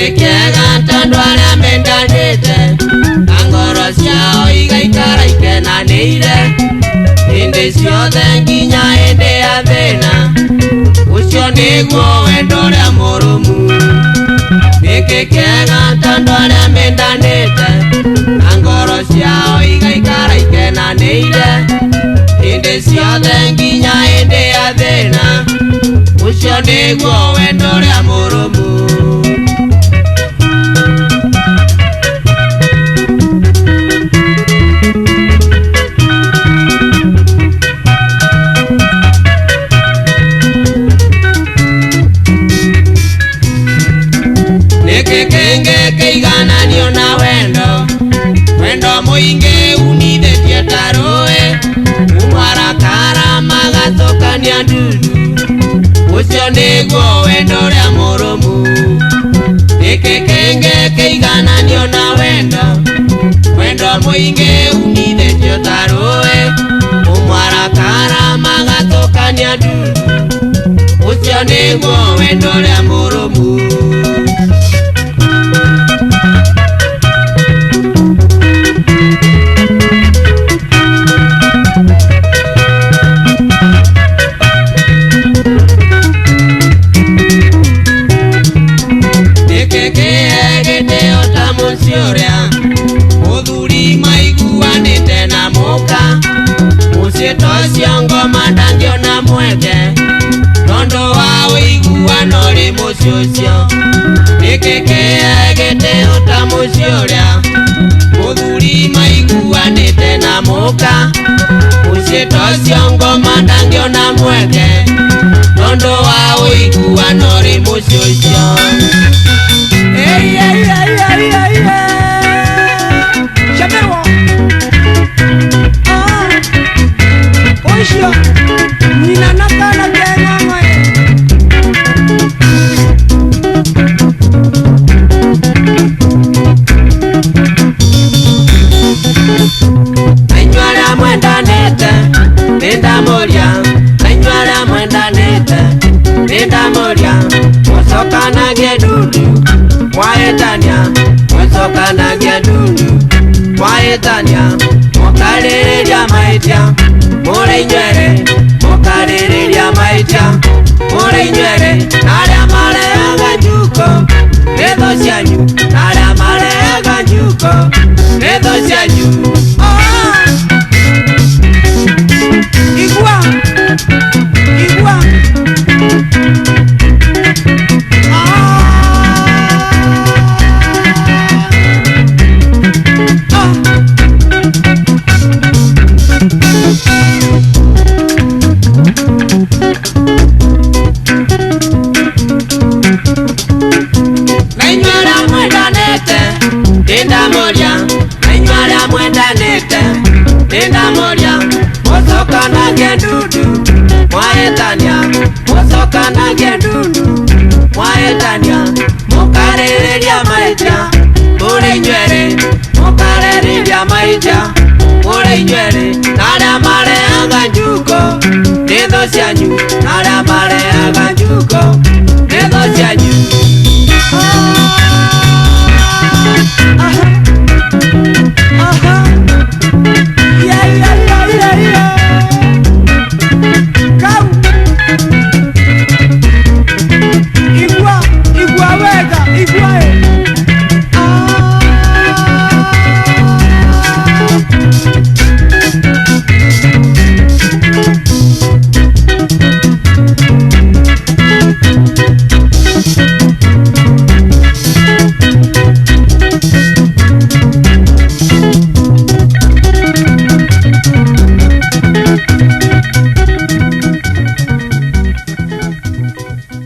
Nikikiega tandwara mendanite Angoro ciao igaikara ikenanire Indi ciothe nginya hindi ya thina Ucio niguo wendo uria murumu Nikikiega tandwara mendanite Angoro ciao igaikara ikenanire Indi ciothe nginya hindi ya thina Ucio niguo wendo uria murumu Nikikenge keigananio na wendo Wendo muingi unithetie taroe Umarakara magatokania ndudu Ucio niguo wendo uria murumu Nikikenge keigananio na wendo Wendo muingi unithetie taroe Umarakara magatokania ndudu Ucio niguo wendo uria murumu Muthuri maiguanite na muka Mucito cio ngoma ndangiona mweke Tondu wa uiguano ri mucio ucio Nikikiegete uta mucio uria Muthuri maiguanite na muka Mucito cio ngoma ndangiona mweke Tondu wa uiguano ri mucio ucio Hey hey hey hey hey Chaperwa Oishio Nina nakala kenga ngoe Nainywala mwenda nete Ninda moria Nainywala mwenda nete Ninda moria Mosoka na gedudu Waetania Mosoka na gedudu Waetania Mokariria maitia Mure inywere Mokariria maitia Mure inywere Naria mareaga njuko Netho cianyu Naria mareaga njuko Netho cianyu Igua Igua Nainywala mwenda nete Ninda moria Nainywala mwenda nete Ninda moria Mosoka na gedudu Mwaetania Mosoka na gedudu